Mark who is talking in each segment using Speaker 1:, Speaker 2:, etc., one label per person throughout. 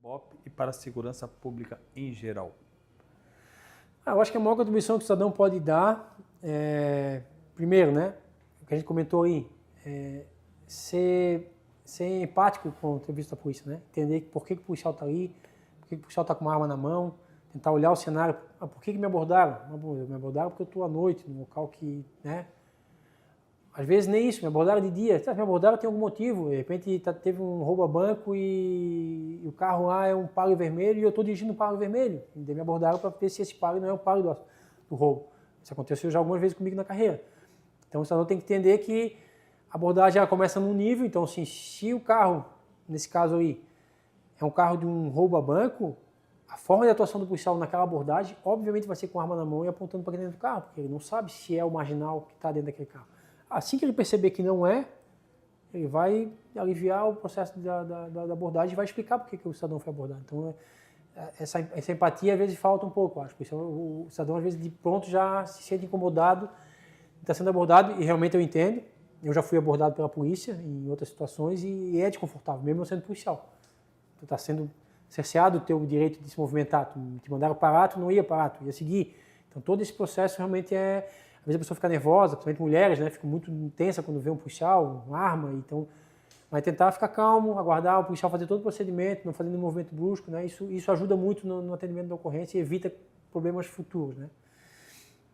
Speaker 1: BOP e para a segurança pública em geral?
Speaker 2: Eu acho que a maior contribuição que o cidadão pode dar primeiro, né, o que a gente comentou aí, ser empático com o serviço da polícia, né? Entender por que o policial está ali, por que o policial está com uma arma na mão, tentar olhar o cenário, por que me abordaram? Me abordaram porque eu estou à noite, num local que, né? Às vezes nem isso, me abordaram de dia, me abordaram tem algum motivo, de repente teve um roubo a banco e o carro lá é um palio vermelho e eu estou dirigindo um palio vermelho, e me abordaram para ver se esse palio não é o palio do roubo. Isso aconteceu já algumas vezes comigo na carreira. Então o cidadão tem que entender que a abordagem ela começa num nível, então assim, se o carro, nesse caso aí, é um carro de um roubo a banco, a forma de atuação do policial naquela abordagem, obviamente vai ser com a arma na mão e apontando para dentro do carro, porque ele não sabe se é o marginal que está dentro daquele carro. Assim que ele perceber que não é, ele vai aliviar o processo da abordagem e vai explicar por que o cidadão foi abordado. Então, essa empatia às vezes falta um pouco, acho. O cidadão às vezes de pronto já se sente incomodado, está sendo abordado, e realmente eu entendo. Eu já fui abordado pela polícia em outras situações e é desconfortável, mesmo eu sendo policial. Tu está sendo cerceado o teu direito de se movimentar, te mandaram parar, tu não ia parar, tu ia seguir. Então todo esse processo realmente às vezes a pessoa fica nervosa, principalmente mulheres, né? Fica muito intensa quando vê um policial, uma arma, então vai tentar ficar calmo, aguardar o policial fazer todo o procedimento, não fazer nenhum movimento brusco, né? Isso ajuda muito no atendimento da ocorrência e evita problemas futuros, né?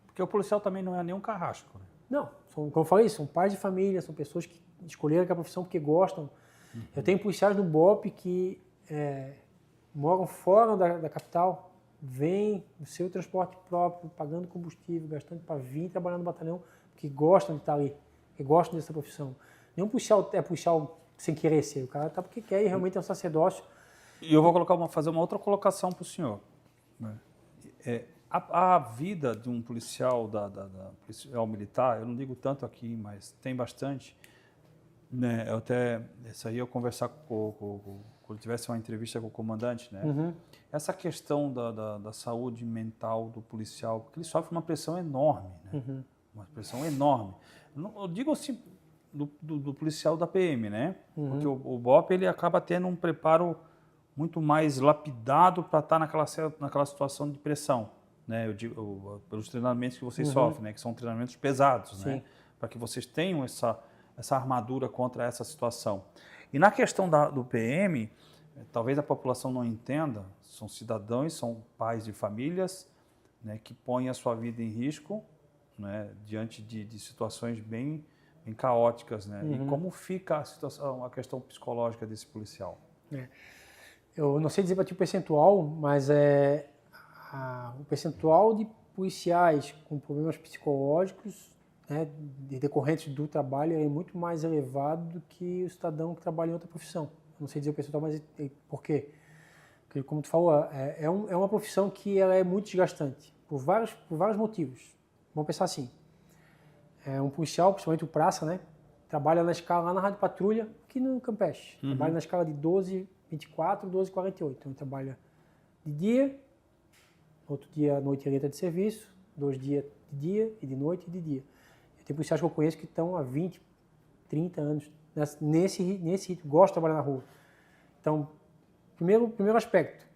Speaker 1: Porque o policial também não é nenhum carrasco, né?
Speaker 2: Não, como eu falei, são pais de família, são pessoas que escolheram aquela profissão porque gostam. Uhum. Eu tenho policiais no BOP que moram fora da capital, vêm no seu transporte próprio, pagando combustível, gastando para vir trabalhar no batalhão, porque gostam de estar ali, porque gostam dessa profissão. Nenhum policial é policial sem querer ser, o cara está porque quer e realmente é um sacerdócio.
Speaker 1: E eu vou fazer uma outra colocação para o senhor. A vida de um policial, policial militar, eu não digo tanto aqui, mas tem bastante. Né? Isso aí eu conversar quando tivesse uma entrevista com o comandante, né? Uhum. Essa questão da saúde mental do policial, porque ele sofre uma pressão enorme, né? Uhum. Uma pressão enorme. Eu digo assim, do policial da PM, né? Uhum. Porque o BOP ele acaba tendo um preparo muito mais lapidado para estar naquela situação de pressão, né? Eu digo, pelos treinamentos que vocês sofrem, né? Que são treinamentos pesados, né? Para que vocês tenham essa armadura contra essa situação. E na questão do PM, talvez a população não entenda, são cidadãos, são pais de famílias, né, que põem a sua vida em risco, né, diante de situações bem caóticas. Né? Uhum. E como fica a questão psicológica desse policial?
Speaker 2: Eu não sei dizer para ti o percentual, mas o percentual de policiais com problemas psicológicos, né, decorrentes do trabalho é muito mais elevado do que o cidadão que trabalha em outra profissão. Não sei dizer o percentual, mas por quê? Porque, como tu falou, é uma profissão que ela é muito desgastante, por vários motivos. Vamos pensar assim, um policial, principalmente o praça, né, trabalha na escala lá na Rádio Patrulha, aqui no Campeche. Uhum. Trabalha na escala de 12h24, 12h48. Então ele trabalha de dia, outro dia à noite ele entra de serviço, 2 dias de dia e de noite e de dia. Tem policiais que eu conheço que estão há 20, 30 anos nesse ritmo, gostam de trabalhar na rua. Então, primeiro aspecto,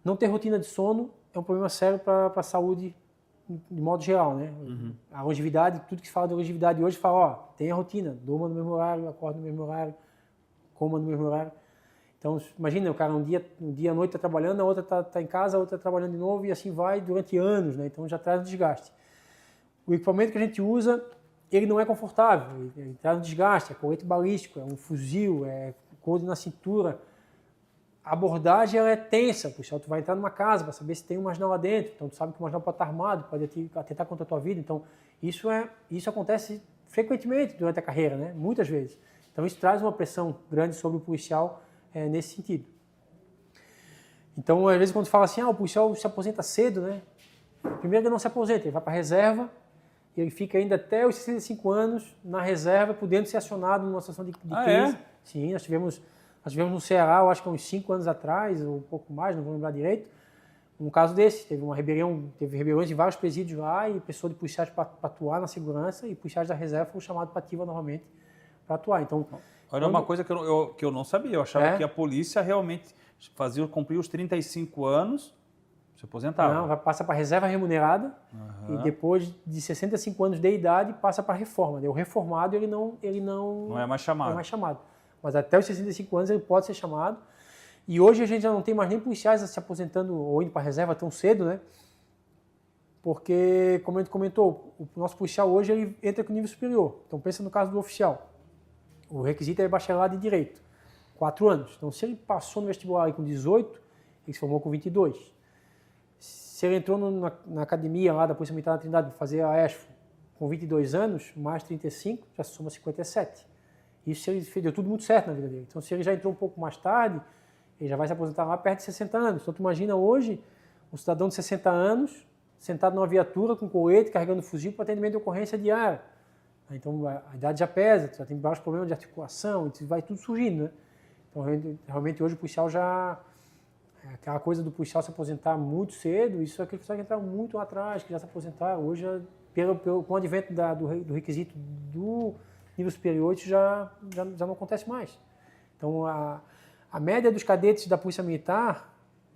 Speaker 2: não ter rotina de sono é um problema sério para a saúde de modo geral, né? Uhum. A longevidade, tudo que se fala de longevidade hoje fala, tem a rotina, durma no mesmo horário, acorda no mesmo horário, coma no mesmo horário. Então, imagina, o cara um dia à noite está trabalhando, a outra está em casa, a outra está trabalhando de novo e assim vai durante anos, né? Então já traz um desgaste. O equipamento que a gente usa, ele não é confortável, ele traz um desgaste, é colete balístico, é um fuzil, é couro na cintura. A abordagem ela é tensa, tu vai entrar numa casa para saber se tem um marginal lá dentro, então tu sabe que o marginal pode estar armado, pode atentar contra a tua vida, então isso acontece frequentemente durante a carreira, né? Muitas vezes. Então isso traz uma pressão grande sobre o policial nesse sentido. Então, às vezes quando tu fala assim, o policial se aposenta cedo, né? Primeiro ele não se aposenta, ele vai para a reserva, e ele fica ainda até os 65 anos na reserva, podendo ser acionado numa situação de crise.
Speaker 1: É?
Speaker 2: Sim, nós tivemos no Ceará, eu acho que há uns 5 anos atrás, ou um pouco mais, não vou lembrar direito, um caso desse. Teve rebeliões em vários presídios lá, e pessoa de policiais para atuar na segurança, e policiais da reserva foram chamados para ativa novamente para atuar. Então,
Speaker 1: olha, uma coisa que eu não sabia, eu achava que a polícia realmente cumprir os 35 anos, se aposentava.
Speaker 2: Não, passa para reserva remunerada e depois de 65 anos de idade passa para reforma. O reformado ele não
Speaker 1: é mais chamado.
Speaker 2: É mais chamado. Mas até os 65 anos ele pode ser chamado. E hoje a gente já não tem mais nem policiais se aposentando ou indo para a reserva tão cedo, né? Porque, como a gente comentou, o nosso policial hoje ele entra com nível superior. Então pensa no caso do oficial. O requisito é bacharelado em Direito, 4 anos. Então se ele passou no vestibular com 18, ele se formou com 22. Se ele entrou na academia lá da Polícia Militar da Trindade para fazer a ESFO com 22 anos, mais 35, já soma 57. Isso se ele deu tudo muito certo na vida dele. Então se ele já entrou um pouco mais tarde, ele já vai se aposentar lá perto de 60 anos. Então tu imagina hoje um cidadão de 60 anos sentado numa viatura com colete, carregando fuzil para atendimento de ocorrência diária. Então a idade já pesa, já tem vários problemas de articulação, e vai tudo surgindo, né? Então realmente hoje o policial já... Aquela coisa do policial se aposentar muito cedo, isso é aquele pessoal que entraram muito lá atrás, que já se aposentaram. Hoje, com o advento do requisito do nível superior, isso já não acontece mais. Então, a média dos cadetes da Polícia Militar,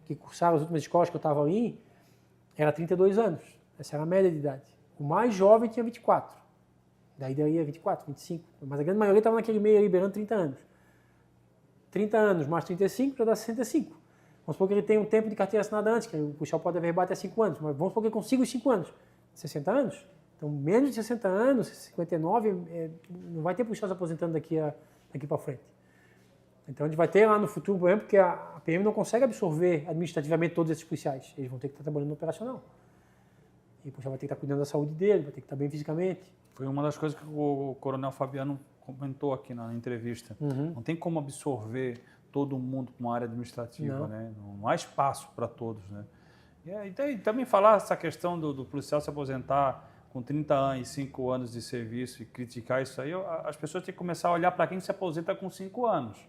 Speaker 2: que cursaram as últimas escolas que eu estava ali, era 32 anos. Essa era a média de idade. O mais jovem tinha 24. Daí ia 24, 25. Mas a grande maioria estava naquele meio ali, beirando 30 anos. 30 anos mais 35 já dá 65. Vamos supor que ele tem um tempo de carteira assinada antes, que o policial pode averbar até 5 anos, mas vamos supor que ele consiga os 5 anos. 60 anos? Então, menos de 60 anos, 59, não vai ter policial se aposentando daqui para frente. Então, a gente vai ter lá no futuro, por exemplo, que a PM não consegue absorver administrativamente todos esses policiais. Eles vão ter que estar trabalhando no operacional. E o policial vai ter que estar cuidando da saúde dele, vai ter que estar bem fisicamente.
Speaker 1: Foi uma das coisas que o Coronel Fabiano comentou aqui na entrevista. Não tem como absorver todo mundo para uma área administrativa, né? Não há espaço para todos, né? E também falar essa questão do policial se aposentar com 35 anos de serviço e criticar isso aí, as pessoas têm que começar a olhar para quem se aposenta com 5 anos,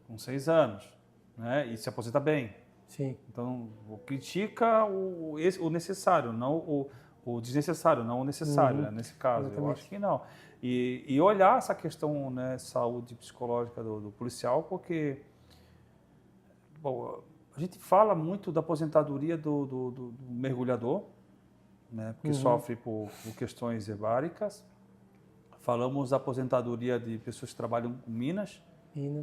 Speaker 1: com 6 anos, né? E se aposenta bem.
Speaker 2: Sim.
Speaker 1: Então, critica o necessário, não o desnecessário, não o necessário, né? Nesse caso. Exatamente. Eu acho que não. E olhar essa questão, né, saúde psicológica do policial, porque bom, a gente fala muito da aposentadoria do mergulhador, né, porque sofre por questões hebáricas. Falamos da aposentadoria de pessoas que trabalham com minas,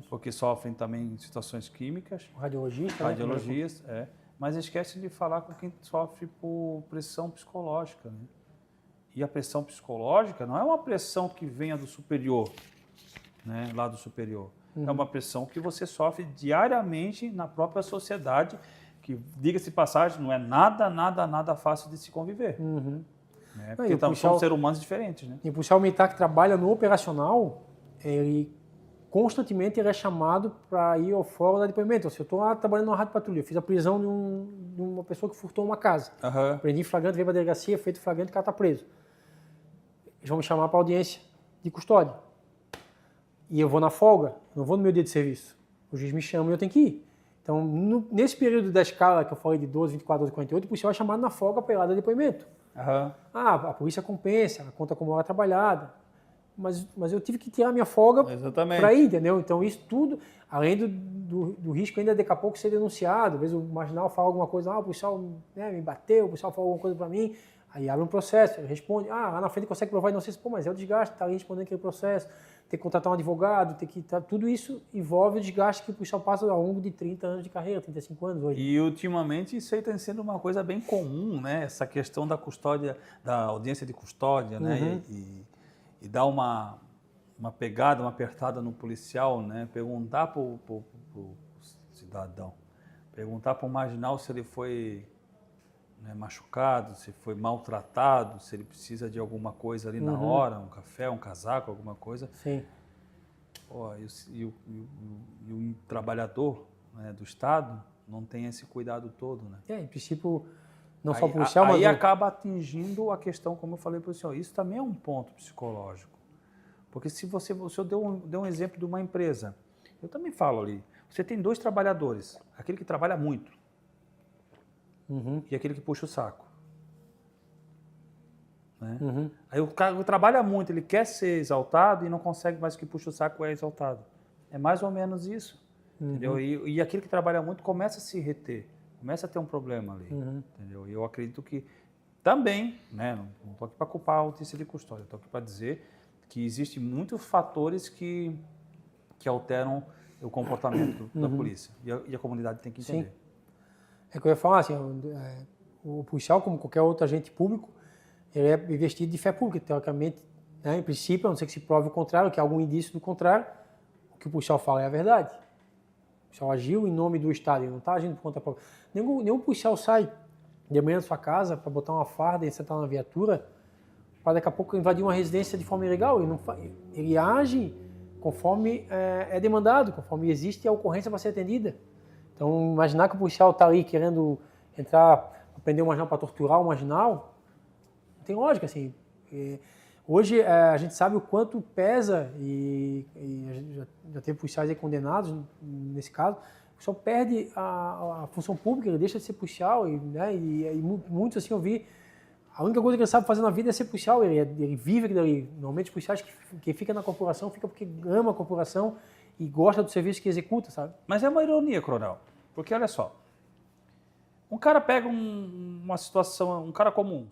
Speaker 1: porque sofrem também situações químicas. Radiologias, né? Mas esquece de falar com quem sofre por pressão psicológica, né? E a pressão psicológica não é uma pressão que venha do superior, né, lá do superior. É uma pressão que você sofre diariamente na própria sociedade, que, diga-se de passagem, não é nada fácil de se conviver. Né? Porque são seres humanos diferentes. Né?
Speaker 2: E o policial militar que trabalha no operacional, ele constantemente ele é chamado para ir ao fórum da depoimento. Se eu estou lá trabalhando na rádio patrulha, fiz a prisão de uma pessoa que furtou uma casa. Prendi em flagrante, veio para a delegacia, feito flagrante, o cara está preso. Eles vão me chamar para audiência de custódia. E eu vou na folga, não vou no meu dia de serviço. O juiz me chama e eu tenho que ir. Então, nesse período da escala que eu falei de 12, 24, 12, 48, o policial é chamado na folga para ir lá dar depoimento. A polícia compensa, ela conta como hora trabalhada. Mas eu tive que tirar minha folga para ir, entendeu? Então, isso tudo, além do risco ainda daqui a pouco ser denunciado. Às vezes o marginal fala alguma coisa, o policial, né, me bateu, o policial falou alguma coisa para mim. Aí abre um processo, ele responde, lá na frente consegue provar, não sei se, mas é o desgaste, está ali respondendo aquele processo, tem que contratar um advogado, tudo isso envolve o desgaste que o policial passa ao longo de 30 anos de carreira, 35 anos hoje.
Speaker 1: E ultimamente isso aí está sendo uma coisa bem comum, né? Essa questão da custódia, da audiência de custódia, né? E dar uma pegada, uma apertada no policial, né? Perguntar para o cidadão, perguntar para o marginal se ele foi, né, machucado, se foi maltratado, se ele precisa de alguma coisa ali na hora, um café, um casaco, alguma coisa.
Speaker 2: Sim.
Speaker 1: E o trabalhador, né, do Estado não tem esse cuidado todo, né?
Speaker 2: Em princípio, não só o policial, mas...
Speaker 1: Aí acaba atingindo a questão, como eu falei para o senhor, isso também é um ponto psicológico. Porque se o senhor deu um exemplo de uma empresa, eu também falo ali, você tem 2 trabalhadores, aquele que trabalha muito, e aquele que puxa o saco. Né? Aí o cara trabalha muito, ele quer ser exaltado e não consegue mais, que puxa o saco é exaltado. É mais ou menos isso. entendeu? E aquele que trabalha muito começa a se reter, começa a ter um problema ali, entendeu? E eu acredito que também, né, não estou aqui para culpar a audiência de custódia, estou aqui para dizer que existem muitos fatores que alteram o comportamento da polícia e a comunidade tem que entender.
Speaker 2: Sim. É que eu ia falar assim, o policial, como qualquer outro agente público, ele é investido de fé pública, teoricamente, né, em princípio, a não ser que se prove o contrário, que há algum indício do contrário, o que o policial fala é a verdade. O policial agiu em nome do Estado, ele não está agindo por conta própria. Nenhum policial sai de manhã da sua casa para botar uma farda e sentar na viatura para daqui a pouco invadir uma residência de forma ilegal. Ele age conforme é demandado, conforme existe a ocorrência para ser atendida. Então, imaginar que o policial está ali querendo entrar, prender um marginal para torturar o marginal, não tem lógica, assim. Hoje a gente sabe o quanto pesa, e a gente já teve policiais aí condenados nesse caso, o pessoal perde a função pública, ele deixa de ser policial, né, e muitos assim eu vi, a única coisa que ele sabe fazer na vida é ser policial, ele vive aquilo ali. Normalmente os policiais que ficam na corporação fica porque ama a corporação e gosta do serviço que executa, sabe?
Speaker 1: Mas é uma ironia, coronel, porque olha só, um cara pega uma situação, um cara comum,